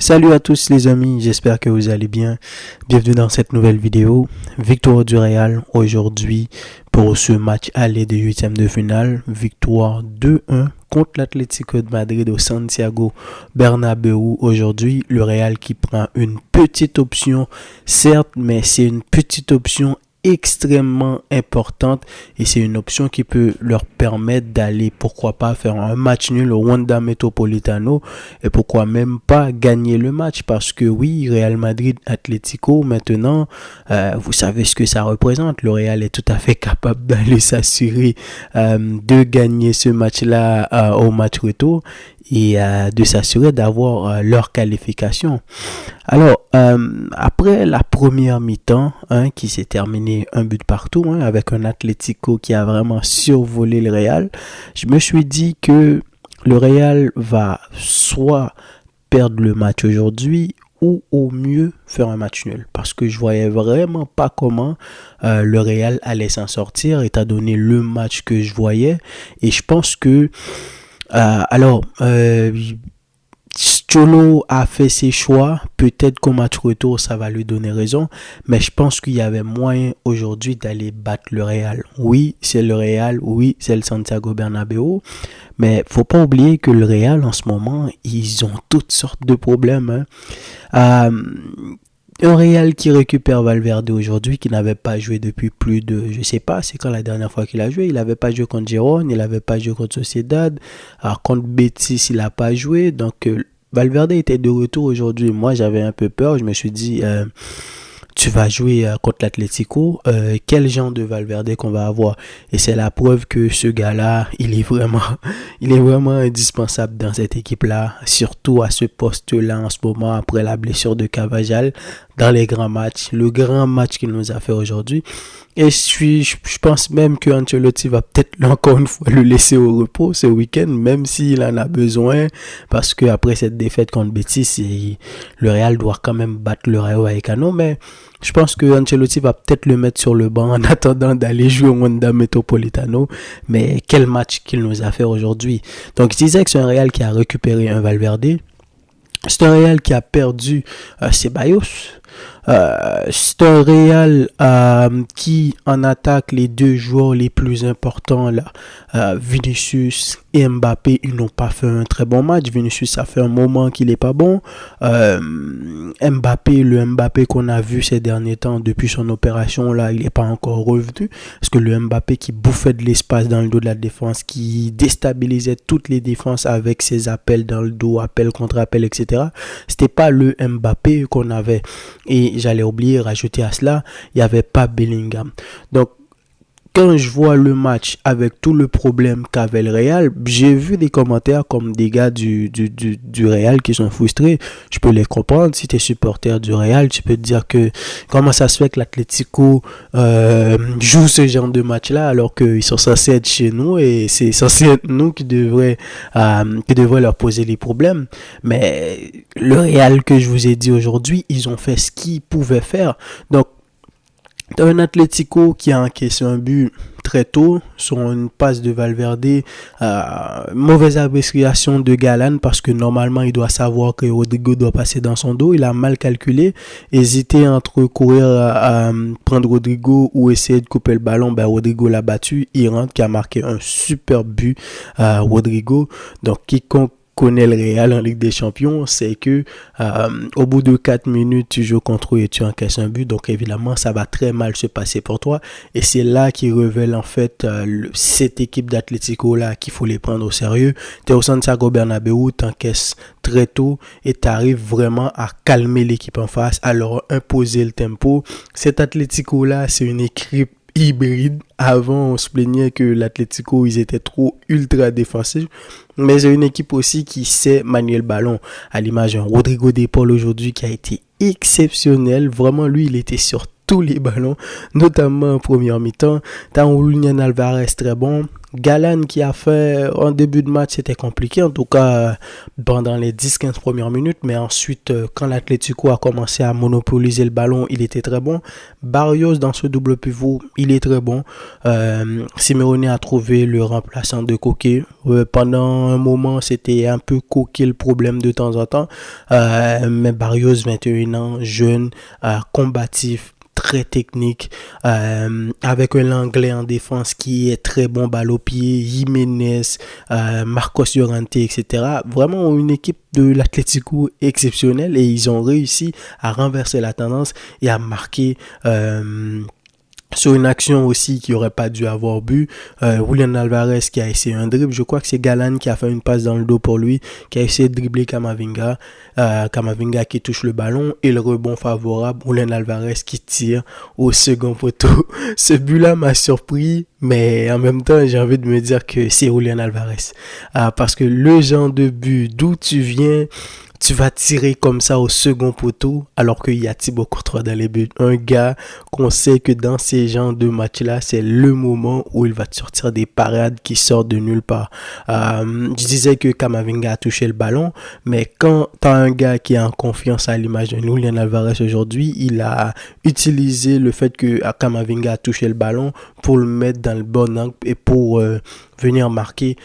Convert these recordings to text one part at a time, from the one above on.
Salut à tous les amis, j'espère que vous allez bien. Bienvenue dans cette nouvelle vidéo. Victoire du Real aujourd'hui pour ce match aller de huitième de finale. Victoire 2-1 contre l'Atlético de Madrid au Santiago Bernabéu aujourd'hui. Le Real qui prend une petite option, certes, mais c'est une petite option extrêmement importante et c'est une option qui peut leur permettre d'aller, pourquoi pas, faire un match nul au Wanda Metropolitano et pourquoi même pas gagner le match, parce que oui, Real Madrid Atlético maintenant, vous savez ce que ça représente. Le Real est tout à fait capable d'aller s'assurer de gagner ce match-là au match retour et de s'assurer d'avoir leur qualification. Alors, après la première mi-temps, qui s'est terminée un but partout, avec un Atlético qui a vraiment survolé le Real, je me suis dit que le Real va soit perdre le match aujourd'hui ou au mieux faire un match nul, parce que je voyais vraiment pas comment le Real allait s'en sortir étant donné le match que je voyais. Et je pense que Cholo a fait ses choix, peut-être qu'au match retour ça va lui donner raison, mais je pense qu'il y avait moyen aujourd'hui d'aller battre le Real. Oui, c'est le Real, oui, c'est le Santiago Bernabéu, mais faut pas oublier que le Real en ce moment, ils ont toutes sortes de problèmes. Un Real qui récupère Valverde aujourd'hui, qui n'avait pas joué depuis plus de, je sais pas, c'est quand la dernière fois qu'il a joué. Il n'avait pas joué contre Girona, il n'avait pas joué contre Sociedad. Alors contre Betis, il n'a pas joué. Donc Valverde était de retour aujourd'hui. Moi, j'avais un peu peur. Je me suis dit, tu vas jouer contre l'Atlético, quel genre de Valverde qu'on va avoir? Et c'est la preuve que ce gars-là, il est vraiment indispensable dans cette équipe-là, surtout à ce poste-là en ce moment après la blessure de Carvajal dans les grands matchs, le grand match qu'il nous a fait aujourd'hui. Et je pense même que Ancelotti va peut-être encore une fois le laisser au repos ce week-end, même s'il en a besoin, parce que après cette défaite contre Betis, le Real doit quand même battre le Rayo Vallecano, mais je pense que Ancelotti va peut-être le mettre sur le banc en attendant d'aller jouer au Wanda Metropolitano. Mais quel match qu'il nous a fait aujourd'hui. Donc je disais que c'est un Real qui a récupéré un Valverde. C'est un Real qui a perdu Ceballos. C'est un Real qui en attaque les deux joueurs les plus importants là, Vinicius et Mbappé. Ils n'ont pas fait un très bon match. Vinicius, ça fait un moment qu'il n'est pas bon. Mbappé, le Mbappé qu'on a vu ces derniers temps depuis son opération là, il n'est pas encore revenu, parce que le Mbappé qui bouffait de l'espace dans le dos de la défense, qui déstabilisait toutes les défenses avec ses appels dans le dos, appels contre appels, etc. C'était pas le Mbappé qu'on avait. Et j'allais oublier, rajouter à cela, il n'y avait pas Bellingham. Donc, quand je vois le match avec tout le problème qu'avait le Real, j'ai vu des commentaires comme des gars du Real qui sont frustrés. Je peux les comprendre. Si tu es supporter du Real, tu peux te dire que comment ça se fait que l'Atlético joue ce genre de match-là alors qu'ils sont censés être chez nous et c'est censé être nous qui devrait leur poser les problèmes. Mais le Real que je vous ai dit aujourd'hui, ils ont fait ce qu'ils pouvaient faire. Donc, t'as un Atlético qui a encaissé un but très tôt sur une passe de Valverde, mauvaise appréciation de Galán parce que normalement il doit savoir que Rodrigo doit passer dans son dos. Il a mal calculé, hésité entre courir à prendre Rodrigo ou essayer de couper le ballon. Rodrigo l'a battu, il rentre, qui a marqué un super but Rodrigo. Donc quiconque connaît le Real en Ligue des Champions, c'est que au bout de 4 minutes, tu joues contre eux et tu encaisses un but. Donc évidemment, ça va très mal se passer pour toi. Et c'est là qui révèle en fait cette équipe d'Atlético là qu'il faut les prendre au sérieux. Tu es au Santiago Bernabéu, tu encaisses très tôt et tu arrives vraiment à calmer l'équipe en face, à leur imposer le tempo. Cet Atlético là, c'est une équipe hybride. Avant, on se plaignait que l'Atlético, ils étaient trop ultra défensifs. Mais c'est une équipe aussi qui sait manier le ballon. À l'image d'un Rodrigo de Paul aujourd'hui qui a été exceptionnel. Vraiment, lui, il était sur tous les ballons, notamment en première mi-temps. T'as un Julian Alvarez très bon. Galan qui a fait en début de match, c'était compliqué, en tout cas pendant les 10-15 premières minutes, mais ensuite quand l'Atlético a commencé à monopoliser le ballon, il était très bon. Barrios dans ce double pivot, il est très bon. Simeone a trouvé le remplaçant de Koke. Pendant un moment, c'était un peu Koke le problème de temps en temps, mais Barrios, 21 ans, jeune, combatif, très technique, avec un Langlais en défense qui est très bon balle au pied, Jiménez, Marcos Llorente, etc. Vraiment une équipe de l'Atlético exceptionnelle et ils ont réussi à renverser la tendance et à marquer sur une action aussi qui aurait pas dû avoir but. Julian Alvarez qui a essayé un dribble, je crois que c'est Galan qui a fait une passe dans le dos pour lui, qui a essayé de dribbler Camavinga, Camavinga qui touche le ballon et le rebond favorable, Julian Alvarez qui tire au second poteau. Ce but-là m'a surpris, mais en même temps j'ai envie de me dire que c'est Julian Alvarez, parce que le genre de but d'où tu viens, tu vas tirer comme ça au second poteau alors qu'il y a Thibaut Courtois dans les buts. Un gars qu'on sait que dans ces genres de matchs-là, c'est le moment où il va te sortir des parades qui sortent de nulle part. Je disais que Camavinga a touché le ballon, mais quand tu as un gars qui est en confiance à l'image de Julian Alvarez aujourd'hui, il a utilisé le fait que Camavinga a touché le ballon pour le mettre dans le bon angle et pour venir marquer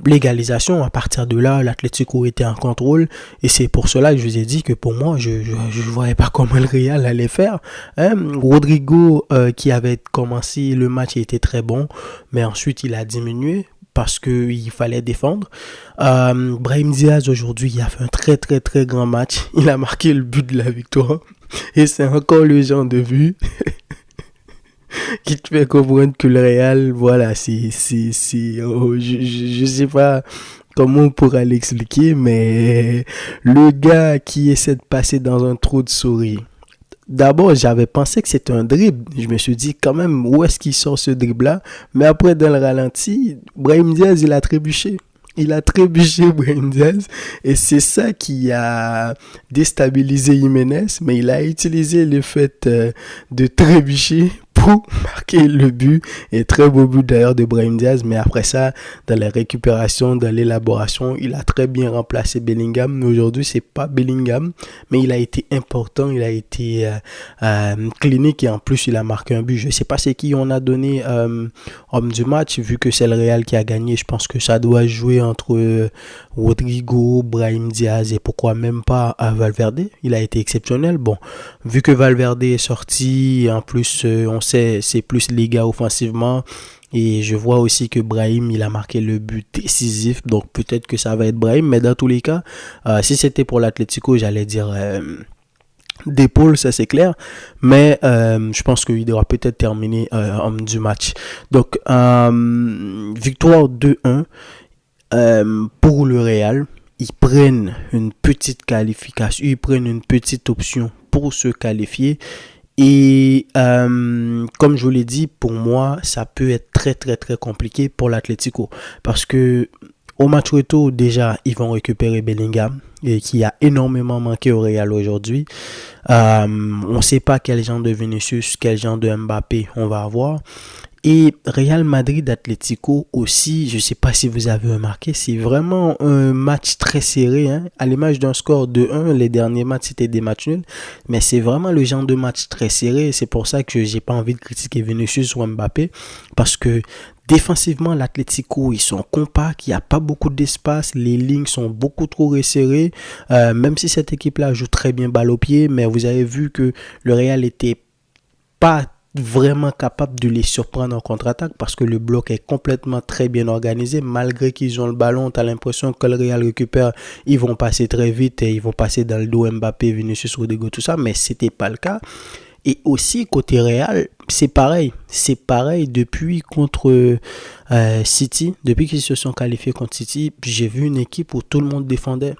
l'égalisation. À partir de là, l'Atlético était en contrôle et c'est pour cela que je vous ai dit que pour moi, je ne voyais pas comment le Real allait faire. Rodrigo qui avait commencé le match était très bon, mais ensuite il a diminué parce qu'il fallait défendre. Brahim Diaz aujourd'hui, il a fait un très très très grand match. Il a marqué le but de la victoire et c'est encore le genre de but qui te fait comprendre que le Real, voilà, je sais pas comment on pourra l'expliquer, mais le gars qui essaie de passer dans un trou de souris. D'abord, j'avais pensé que c'était un dribble. Je me suis dit, quand même, où est-ce qu'il sort ce dribble-là? Mais après, dans le ralenti, Brahim Diaz, il a trébuché. Brahim Diaz, et c'est ça qui a déstabilisé Jiménez, mais il a utilisé le fait de trébucher pour marquer le but, et très beau but d'ailleurs de Brahim Diaz, mais après ça, dans la récupération, dans l'élaboration, il a très bien remplacé Bellingham, mais aujourd'hui c'est pas Bellingham, mais il a été important, il a été clinique, et en plus il a marqué un but. Je sais pas c'est qui on a donné homme du match, vu que c'est le Real qui a gagné, je pense que ça doit jouer entre Rodrigo, Brahim Diaz et pourquoi même pas Valverde. Il a été exceptionnel. Bon, vu que Valverde est sorti, en plus on sait c'est plus les gars offensivement, et je vois aussi que Brahim il a marqué le but décisif, donc peut-être que ça va être Brahim, mais dans tous les cas si c'était pour l'Atlético, j'allais dire d'épaule, ça c'est clair, mais je pense qu'il devra peut-être terminer homme du match. Donc victoire 2-1 pour le Real. Ils prennent une petite qualification, ils prennent une petite option pour se qualifier. Et comme je vous l'ai dit, pour moi, ça peut être très très très compliqué pour l'Atlético, parce que au match retour, déjà, ils vont récupérer Bellingham, et qui a énormément manqué au Real aujourd'hui. On ne sait pas quel genre de Vinicius, quel genre de Mbappé on va avoir. Et Real Madrid Atlético aussi, je ne sais pas si vous avez remarqué, c'est vraiment un match très serré, hein. À l'image d'un score de 1, les derniers matchs c'était des matchs nuls, mais c'est vraiment le genre de match très serré. C'est pour ça que j'ai pas envie de critiquer Vinicius ou Mbappé, parce que défensivement, l'Atlético, ils sont compacts, il n'y a pas beaucoup d'espace, les lignes sont beaucoup trop resserrées, même si cette équipe-là joue très bien balle au pied, mais vous avez vu que le Real était pas vraiment capable de les surprendre en contre-attaque, parce que le bloc est complètement très bien organisé. Malgré qu'ils ont le ballon, tu as l'impression que le Real récupère, ils vont passer très vite et ils vont passer dans le dos Mbappé, Vinicius, Rodrigo, tout ça, mais c'était pas le cas. Et aussi côté Real, c'est pareil depuis contre City, depuis qu'ils se sont qualifiés contre City, j'ai vu une équipe où tout le monde défendait.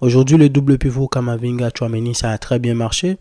Aujourd'hui, le double pivot Camavinga, Tchouaméni, ça a très bien marché.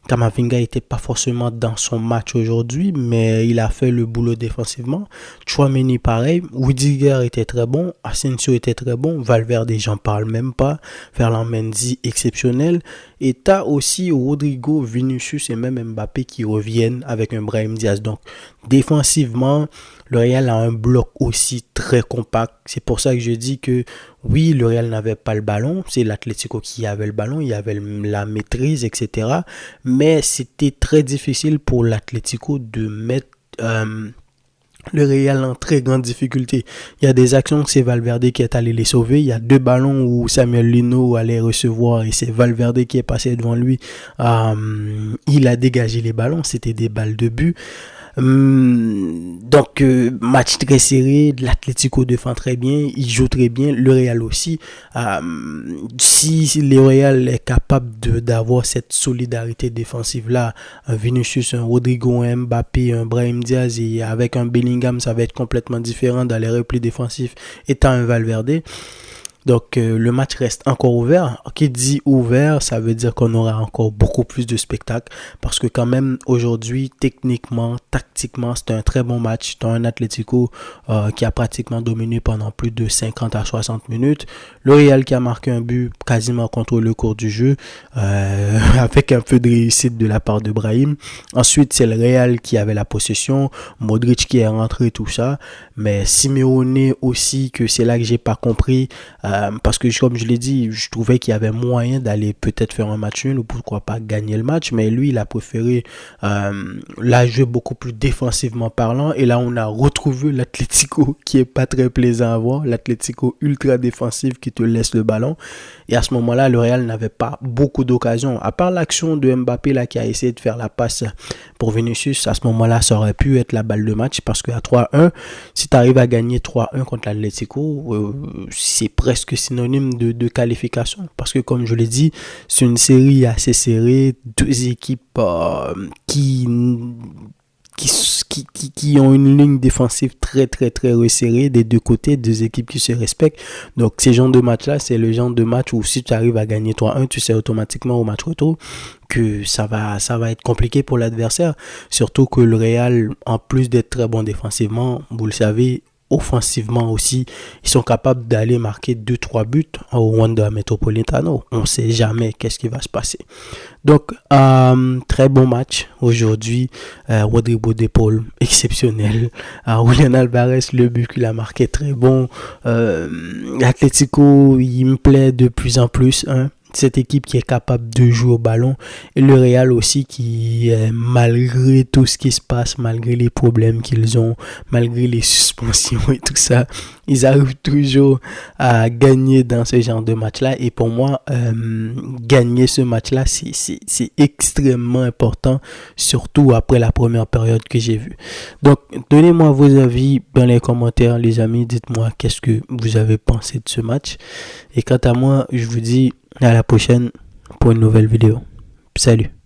Kamavinga était pas forcément dans son match aujourd'hui, mais il a fait le boulot défensivement. Tchouaméni pareil, Rudiger était très bon, Asensio était très bon, Valverde j'en parle même pas, Ferland Mendy exceptionnel. Et t'as aussi Rodrigo, Vinicius et même Mbappé qui reviennent avec un Brahim Diaz. Donc défensivement, le Real a un bloc aussi très compact. C'est pour ça que je dis que oui, le Real n'avait pas le ballon. C'est l'Atlético qui avait le ballon. Il y avait la maîtrise, etc. Mais c'était très difficile pour l'Atlético de mettre le Real en très grande difficulté. Il y a des actions que c'est Valverde qui est allé les sauver. Il y a 2 ballons où Samuel Lino allait recevoir et c'est Valverde qui est passé devant lui. Il a dégagé les ballons. C'était des balles de but. Donc match très serré, l'Atlético défend très bien, il joue très bien, le Real aussi. Si le Real est capable d'avoir cette solidarité défensive là, un Vinicius, un Rodrigo, un Mbappé, un Brahim Diaz et avec un Bellingham, ça va être complètement différent dans les replis défensifs étant un Valverde. Donc le match reste encore ouvert. Qui dit ouvert, ça veut dire qu'on aura encore beaucoup plus de spectacles. Parce que quand même aujourd'hui, techniquement, tactiquement, c'était un très bon match. C'était un Atlético qui a pratiquement dominé pendant plus de 50 à 60 minutes. Le Real qui a marqué un but quasiment contre le cours du jeu. Avec un peu de réussite de la part de Brahim. Ensuite, c'est le Real qui avait la possession. Modric qui est rentré, tout ça. Mais Simeone aussi, que c'est là que j'ai pas compris. Parce que comme je l'ai dit, je trouvais qu'il y avait moyen d'aller peut-être faire un match nul ou pourquoi pas gagner le match, mais lui il a préféré la jouer beaucoup plus défensivement parlant, et là on a retrouvé l'Atlético qui est pas très plaisant à voir, l'Atlético ultra défensif qui te laisse le ballon, et à ce moment-là le Real n'avait pas beaucoup d'occasions, à part l'action de Mbappé là qui a essayé de faire la passe pour Vinicius. À ce moment-là ça aurait pu être la balle de match, parce qu'à 3-1, si tu arrives à gagner 3-1 contre l'Atlético, c'est presque synonyme de qualification, parce que comme je l'ai dit, c'est une série assez serrée, 2 équipes qui ont une ligne défensive très très très resserrée des 2 côtés, 2 équipes qui se respectent. Donc ces genres de match là, c'est le genre de match où si tu arrives à gagner 3-1, tu sais automatiquement au match retour que ça va être compliqué pour l'adversaire, surtout que le Real, en plus d'être très bon défensivement, vous le savez, offensivement aussi, ils sont capables d'aller marquer 2-3 buts au Wanda Metropolitano. On ne sait jamais qu'est-ce qui va se passer. Donc, très bon match aujourd'hui. Rodrigo de Paul, exceptionnel. Julian Alvarez, le but qu'il a marqué, très bon. L'Atlético, il me plaît de plus en plus. Cette équipe qui est capable de jouer au ballon, et le Real aussi qui, malgré tout ce qui se passe, malgré les problèmes qu'ils ont, malgré les suspensions et tout ça, ils arrivent toujours à gagner dans ce genre de match-là. Et pour moi, gagner ce match-là, c'est extrêmement important, surtout après la première période que j'ai vue. Donc, donnez-moi vos avis dans les commentaires, les amis. Dites-moi qu'est-ce que vous avez pensé de ce match. Et quant à moi, je vous dis à la prochaine pour une nouvelle vidéo. Salut.